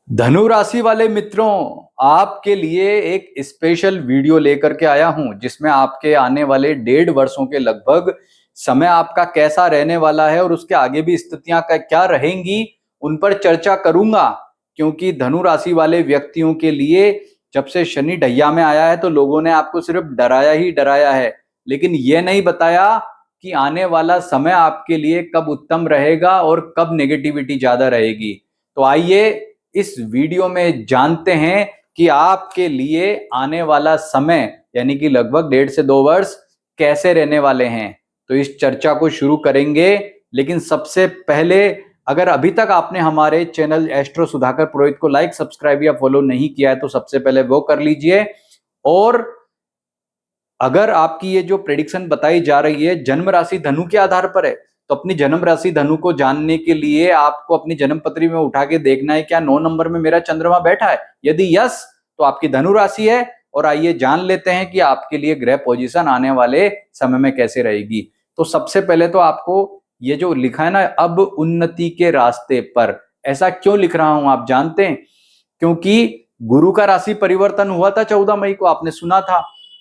धनु राशि वाले मित्रों, आपके लिए एक स्पेशल वीडियो लेकर के आया हूं जिसमें आपके आने वाले 1.5 वर्षों के लगभग समय आपका कैसा रहने वाला है और उसके आगे भी स्थितियां क्या रहेंगी उन पर चर्चा करूंगा। क्योंकि धनु राशि वाले व्यक्तियों के लिए जब से शनि ढैया में आया है तो लोगों ने आपको सिर्फ डराया ही डराया है, लेकिन यह नहीं बताया कि आने वाला समय आपके लिए कब उत्तम रहेगा और कब नेगेटिविटी ज्यादा रहेगी। तो आइए इस वीडियो में जानते हैं कि आपके लिए आने वाला समय यानी कि लगभग 1.5 से 2 वर्ष कैसे रहने वाले हैं। तो इस चर्चा को शुरू करेंगे, लेकिन सबसे पहले अगर अभी तक आपने हमारे चैनल एस्ट्रो सुधाकर पुरोहित को लाइक, सब्सक्राइब या फॉलो नहीं किया है तो सबसे पहले वो कर लीजिए। और अगर आपकी ये जो प्रेडिक्शन बताई जा रही है जन्म राशि धनु के आधार पर है, तो अपनी जन्म राशि धनु को जानने के लिए आपको अपनी जन्म पत्री में उठा के देखना है क्या 9 नंबर में मेरा चंद्रमा बैठा है। यदि यस तो आपकी धनु राशि है। और आइए जान लेते हैं कि आपके लिए ग्रह पोजीशन आने वाले समय में कैसे रहेगी। तो सबसे पहले तो आपको ये जो लिखा है ना, अब उन्नति के रास्ते पर, ऐसा क्यों लिख रहा हूं आप जानते हैं? क्योंकि गुरु का राशि परिवर्तन हुआ था 14 मई को, आपने सुना था।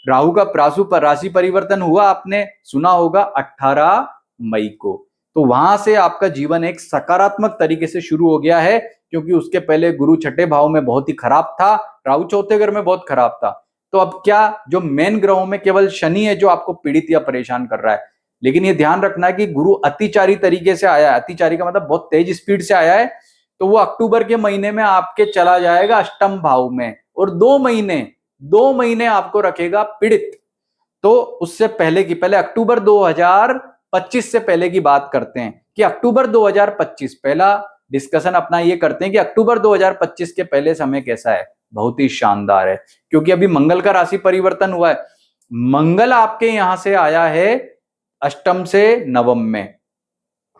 राहु का प्रासु पर राशि परिवर्तन हुआ, आपने सुना होगा 18 मई को। तो वहां से आपका जीवन एक सकारात्मक तरीके से शुरू हो गया है, क्योंकि उसके पहले गुरु छठे भाव में बहुत ही खराब था, राहु चौथे घर में बहुत खराब था। तो अब क्या, जो मेन ग्रहों में केवल शनि है जो आपको पीड़ित या परेशान कर रहा है। लेकिन ये ध्यान रखना है कि गुरु अतिचारी तरीके से आया है, अतिचारी का मतलब बहुत तेज स्पीड से आया है। तो वो अक्टूबर के महीने में आपके चला जाएगा अष्टम भाव में, और 2 महीने आपको रखेगा पीड़ित। तो उससे पहले की, पहले अक्टूबर 2025 से पहले की बात करते हैं कि अक्टूबर 2025, पहला डिस्कशन अपना ये करते हैं कि अक्टूबर 2025 के पहले समय कैसा है। बहुत ही शानदार है, क्योंकि अभी मंगल का राशि परिवर्तन हुआ है। मंगल आपके यहां से आया है अष्टम से नवम में।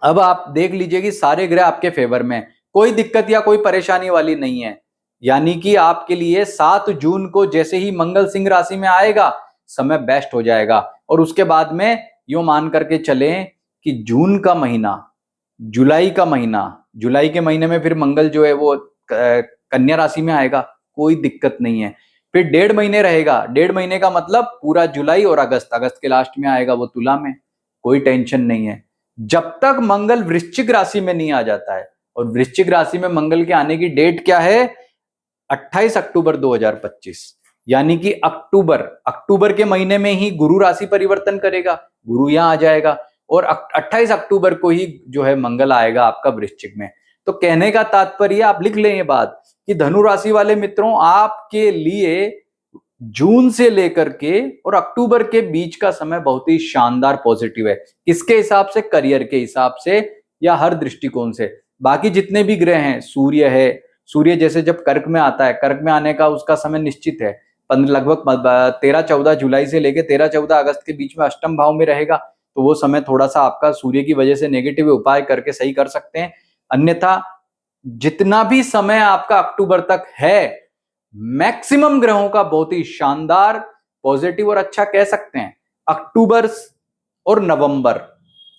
अब आप देख लीजिए कि सारे ग्रह आपके फेवर में, कोई दिक्कत या कोई परेशानी वाली नहीं है। यानी कि आपके लिए 7 जून को जैसे ही मंगल सिंह राशि में आएगा, समय बेस्ट हो जाएगा। और उसके बाद में यूं मान करके चलें कि जून का महीना, जुलाई का महीना, जुलाई के महीने में फिर मंगल जो है वो कन्या राशि में आएगा, कोई दिक्कत नहीं है। फिर 1.5 महीने रहेगा, 1.5 महीने का मतलब पूरा जुलाई और अगस्त, अगस्त के लास्ट में आएगा वो तुला में, कोई टेंशन नहीं है जब तक मंगल वृश्चिक राशि में नहीं आ जाता है। और वृश्चिक राशि में मंगल के आने की डेट क्या है? 28 अक्टूबर 2025। यानी कि अक्टूबर के महीने में ही गुरु राशि परिवर्तन करेगा, गुरु यहां आ जाएगा, और 28 अक्टूबर को ही जो है मंगल आएगा आपका वृश्चिक में। तो कहने का तात्पर्य, आप लिख लें ये बात, कि धनु राशि वाले मित्रों, आपके लिए जून से लेकर के और अक्टूबर के बीच का समय बहुत ही शानदार पॉजिटिव है। किसके हिसाब से? करियर के हिसाब से या हर दृष्टिकोण से। बाकी जितने भी ग्रह हैं, सूर्य है, सूर्य जैसे जब कर्क में आता है, कर्क में आने का उसका समय निश्चित है, लगभग 13-14 जुलाई से लेकर 13-14 अगस्त के बीच में अष्टम भाव में रहेगा। तो वो समय थोड़ा सा आपका सूर्य की वजह से नेगेटिव उपाय करके सही कर सकते हैं। अन्यथा जितना भी समय आपका अक्टूबर तक है, मैक्सिमम ग्रहों का बहुत ही शानदार, पॉजिटिव और अच्छा कह सकते हैं। अक्टूबर और नवंबर,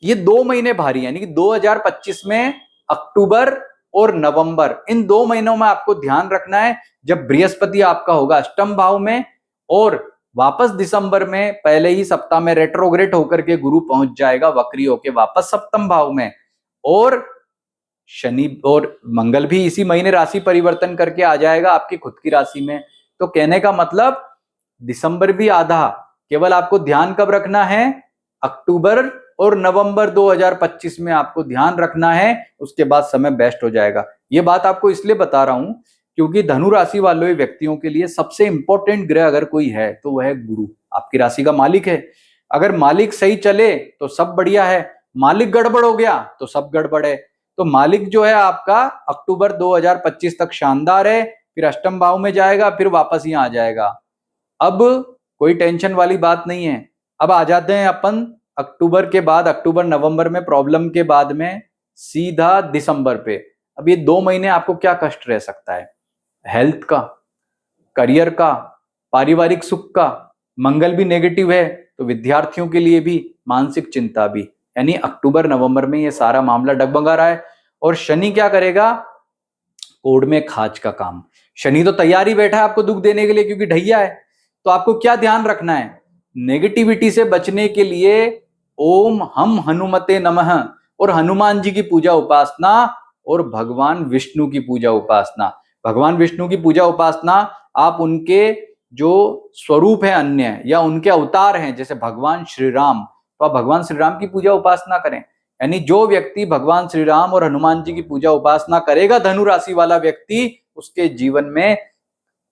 ये 2 महीने भारी है। यानी कि 2025 में अक्टूबर और नवंबर, इन 2 महीनों में आपको ध्यान रखना है, जब बृहस्पति आपका होगा अष्टम भाव में, और वापस दिसंबर में पहले ही सप्ताह में रेट्रोग्रेड होकर के गुरु पहुंच जाएगा वक्री होकर वापस सप्तम भाव में। और शनि और मंगल भी इसी महीने राशि परिवर्तन करके आ जाएगा आपकी खुद की राशि में। तो कहने का मतलब, दिसंबर भी आधा, केवल आपको ध्यान कब रखना है? अक्टूबर और नवंबर 2025 में आपको ध्यान रखना है, उसके बाद समय बेस्ट हो जाएगा। ये बात आपको इसलिए बता रहा हूं क्योंकि धनु राशि वाले व्यक्तियों के लिए सबसे इंपॉर्टेंट ग्रह अगर कोई है तो वह है गुरु, आपकी राशि का मालिक है। अगर मालिक सही चले तो सब बढ़िया है, मालिक गड़बड़ हो गया तो सब गड़बड़ है। तो मालिक जो है आपका अक्टूबर 2025 तक शानदार है, फिर अष्टम भाव में जाएगा, फिर वापस यहाँ आ जाएगा। अब कोई टेंशन वाली बात नहीं है। अब आ जाते हैं अपन अक्टूबर के बाद, अक्टूबर नवंबर में प्रॉब्लम के बाद में सीधा दिसंबर पे। अब ये 2 महीने आपको क्या कष्ट रह सकता है? हेल्थ का, करियर का, पारिवारिक सुख का। मंगल भी नेगेटिव है तो विद्यार्थियों के लिए भी मानसिक चिंता भी। यानी अक्टूबर नवंबर में ये सारा मामला डगमगा रहा है। और शनि क्या करेगा? कोड में खाच का काम। शनि तो तैयार ही बैठा है आपको दुख देने के लिए, क्योंकि ढैया है। तो आपको क्या ध्यान रखना है? नेगेटिविटी से बचने के लिए ओम हम हनुमते नमः और हनुमान जी की पूजा उपासना और भगवान विष्णु की पूजा उपासना। भगवान विष्णु की पूजा उपासना आप उनके जो स्वरूप है अन्य या उनके अवतार हैं, जैसे भगवान श्री राम, तो आप भगवान श्री राम की पूजा उपासना करें। यानी जो व्यक्ति भगवान श्री राम और हनुमान जी की पूजा उपासना करेगा, धनु राशि वाला व्यक्ति, उसके जीवन में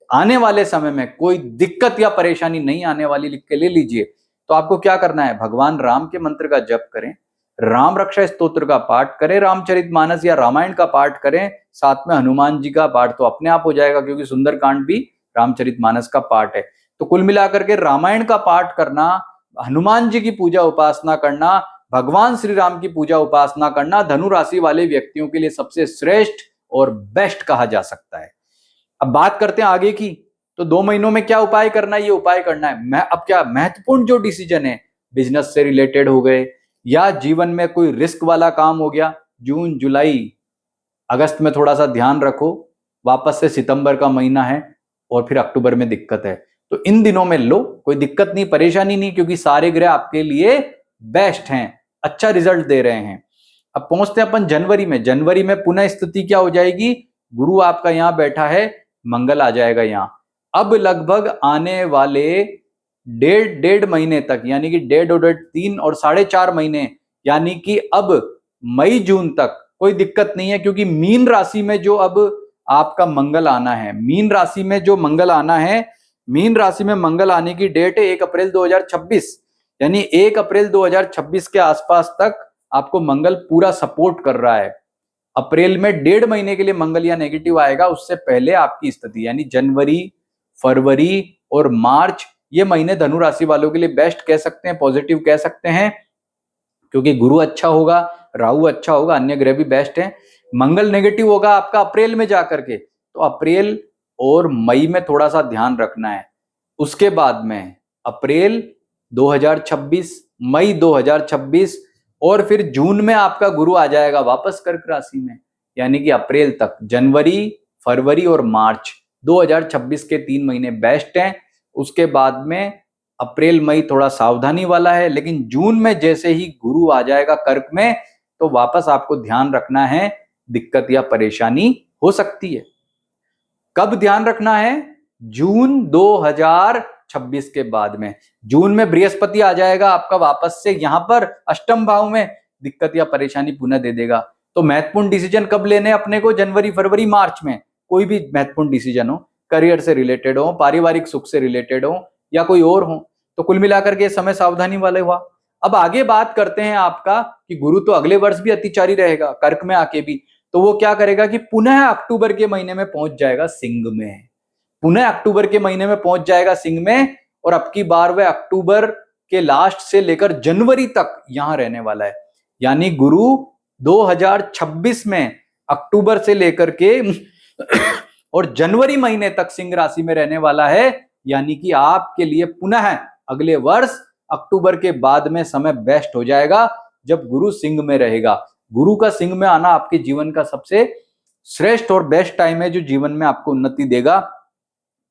आने वाले समय में कोई दिक्कत या परेशानी नहीं आने वाली। लिख के ले लीजिए। तो आपको क्या करना है? भगवान राम के मंत्र का जप करें, राम रक्षा स्तोत्र का पाठ करें, रामचरितमानस या रामायण का पाठ करें, साथ में हनुमान जी का पाठ तो अपने आप हो जाएगा, क्योंकि सुंदरकांड भी रामचरितमानस का पाठ है। तो कुल मिलाकर के रामायण का पाठ करना, हनुमान जी की पूजा उपासना करना, भगवान श्री राम की पूजा उपासना करना धनु राशि वाले व्यक्तियों के लिए सबसे श्रेष्ठ और बेस्ट कहा जा सकता है। अब बात करते हैं आगे की। तो 2 महीनों में क्या उपाय करना है? ये उपाय करना है। अब क्या महत्वपूर्ण जो डिसीजन है, बिजनेस से रिलेटेड हो गए या जीवन में कोई रिस्क वाला काम हो गया, जून जुलाई अगस्त में थोड़ा सा ध्यान रखो। वापस से सितंबर का महीना है और फिर अक्टूबर में दिक्कत है। तो इन दिनों में लो, कोई दिक्कत नहीं, परेशानी नहीं, क्योंकि सारे ग्रह आपके लिए बेस्ट हैं, अच्छा रिजल्ट दे रहे हैं। अब पहुंचते हैं अपन जनवरी में। जनवरी में पुनः स्थिति क्या हो जाएगी? गुरु आपका यहां बैठा है, मंगल आ जाएगा यहां। अब लगभग आने वाले डेढ़ महीने तक, यानी कि 3 और 4.5 महीने, यानी कि अब मई जून तक कोई दिक्कत नहीं है, क्योंकि मीन राशि में जो अब आपका मंगल आना है, मीन राशि में जो मंगल आना है, मीन राशि में मंगल आने की डेट है 1 अप्रैल 2026। यानी 1 अप्रैल 2026 के आसपास तक आपको मंगल पूरा सपोर्ट कर रहा है। अप्रैल में 1.5 महीने के लिए मंगल या नेगेटिव आएगा, उससे पहले आपकी स्थिति, यानी जनवरी, फरवरी और मार्च, ये महीने धनु राशि वालों के लिए बेस्ट कह सकते हैं, पॉजिटिव कह सकते हैं, क्योंकि गुरु अच्छा होगा, राहु अच्छा होगा, अन्य ग्रह भी बेस्ट हैं। मंगल नेगेटिव होगा आपका अप्रैल में जाकर के, तो अप्रैल और मई में थोड़ा सा ध्यान रखना है। उसके बाद में अप्रैल 2026, मई 2026 और फिर जून में आपका गुरु आ जाएगा वापस कर्क राशि में। यानी कि अप्रैल तक, जनवरी, फरवरी और मार्च 2026 के 3 महीने बेस्ट हैं। उसके बाद में अप्रैल मई थोड़ा सावधानी वाला है, लेकिन जून में जैसे ही गुरु आ जाएगा कर्क में, तो वापस आपको ध्यान रखना है, दिक्कत या परेशानी हो सकती है। कब ध्यान रखना है? जून 2026 के बाद में। जून में बृहस्पति आ जाएगा आपका वापस से यहां पर अष्टम भाव में, दिक्कत या परेशानी पुनः दे देगा। तो महत्वपूर्ण डिसीजन कब लेने अपने को? जनवरी, फरवरी, मार्च में। कोई भी महत्वपूर्ण डिसीजन हो, करियर से रिलेटेड हो, पारिवारिक सुख से रिलेटेड हो या कोई और हो, तो कुल मिलाकर के समय सावधानी वाले हुआ। अब आगे बात करते हैं आपका कि गुरु तो अगले वर्ष भी अतिचारी रहेगा, कर्क में आके भी। तो वो क्या करेगा कि पुनः अक्टूबर के महीने में पहुंच जाएगा सिंह में, पुनः अक्टूबर के महीने में पहुंच जाएगा सिंह में, और अब की बार वह अक्टूबर के लास्ट से लेकर जनवरी तक यहां रहने वाला है। यानी गुरु 2026 में अक्टूबर से लेकर के और जनवरी महीने तक सिंह राशि में रहने वाला है। यानी कि आपके लिए पुनः अगले वर्ष अक्टूबर के बाद में समय बेस्ट हो जाएगा, जब गुरु सिंह में रहेगा। गुरु का सिंह में आना आपके जीवन का सबसे श्रेष्ठ और बेस्ट टाइम है, जो जीवन में आपको उन्नति देगा।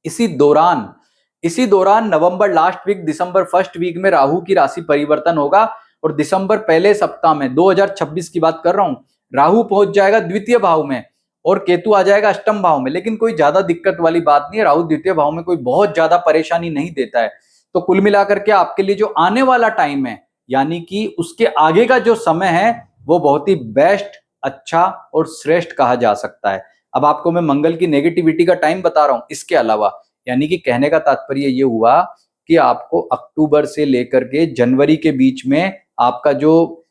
इसी दौरान नवंबर लास्ट वीक, दिसंबर फर्स्ट वीक में राहु की राशि परिवर्तन होगा, और दिसंबर पहले सप्ताह में 2026 की बात कर रहा हूं, राहु पहुंच जाएगा द्वितीय भाव में और केतु आ जाएगा अष्टम भाव में। लेकिन कोई ज्यादा दिक्कत वाली बात नहीं है, राहु द्वितीय भाव में कोई बहुत ज्यादा परेशानी नहीं देता है। तो कुल मिलाकर के आपके लिए जो आने वाला टाइम है, यानी कि उसके आगे का जो समय है, वो बहुत ही बेस्ट, अच्छा और श्रेष्ठ कहा जा सकता है। अब आपको मैं मंगल की नेगेटिविटी का टाइम बता रहा हूं इसके अलावा। यानी कि कहने का तात्पर्य ये हुआ कि आपको अक्टूबर से लेकर के जनवरी के बीच में आपका जो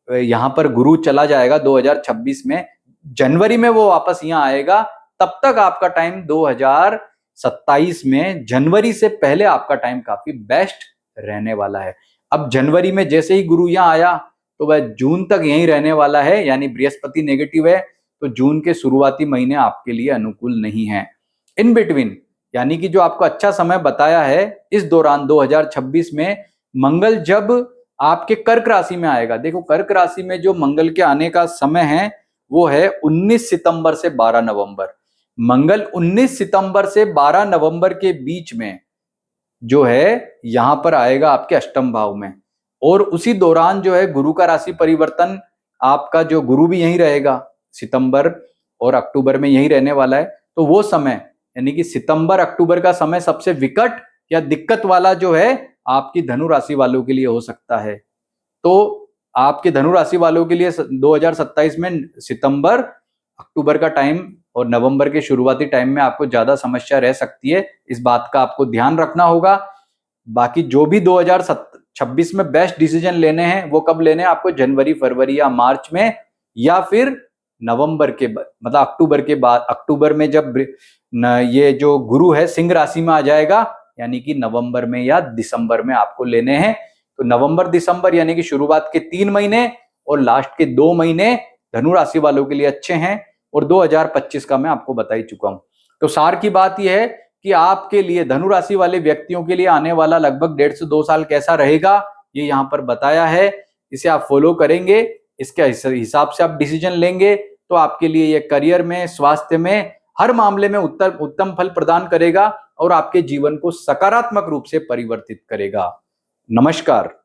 यहां पर गुरु चला जाएगा 2026 में, जनवरी में वो वापस यहां आएगा, तब तक आपका टाइम 2027 में जनवरी से पहले आपका टाइम काफी बेस्ट रहने वाला है। अब जनवरी में जैसे ही गुरु यहां आया, तो वह जून तक यहीं रहने वाला है। यानी बृहस्पति नेगेटिव है, तो जून के शुरुआती महीने आपके लिए अनुकूल नहीं है। इन बिटवीन, यानी कि जो आपको अच्छा समय बताया है, इस दौरान 2026 में मंगल जब आपके कर्क राशि में आएगा, देखो कर्क राशि में जो मंगल के आने का समय है वो है 19 सितंबर से 12 नवंबर। मंगल 19 सितंबर से 12 नवंबर के बीच में जो है यहां पर आएगा आपके अष्टम भाव में, और उसी दौरान जो है गुरु का राशि परिवर्तन, आपका जो गुरु भी यहीं रहेगा, सितंबर और अक्टूबर में यहीं रहने वाला है। तो वो समय यानी कि सितंबर अक्टूबर का समय सबसे विकट या दिक्कत वाला जो है आपकी धनु राशि वालों के लिए हो सकता है। तो आपके धनु राशि वालों के लिए 2027 में सितंबर अक्टूबर का टाइम और नवंबर के शुरुआती टाइम में आपको ज्यादा समस्या रह सकती है, इस बात का आपको ध्यान रखना होगा। बाकी जो भी 2026 में बेस्ट डिसीजन लेने हैं वो कब लेने हैं आपको, जनवरी फरवरी या मार्च में, या फिर नवंबर के मतलब अक्टूबर के बाद, अक्टूबर में जब ये जो गुरु है सिंह राशि में आ जाएगा, यानी कि नवंबर में या दिसंबर में आपको लेने हैं। तो नवंबर दिसंबर यानी कि शुरुआत के 3 महीने और लास्ट के 2 महीने धनु राशि वालों के लिए अच्छे हैं, और 2025 का मैं आपको बता ही चुका हूं। तो सार की बात यह है कि आपके लिए धनु राशि वाले व्यक्तियों के लिए आने वाला लगभग 1.5 से 2 साल कैसा रहेगा ये यहाँ पर बताया है। इसे आप फॉलो करेंगे, इसके हिसाब से आप डिसीजन लेंगे तो आपके लिए ये करियर में, स्वास्थ्य में, हर मामले में उत्तम फल प्रदान करेगा और आपके जीवन को सकारात्मक रूप से परिवर्तित करेगा। नमस्कार।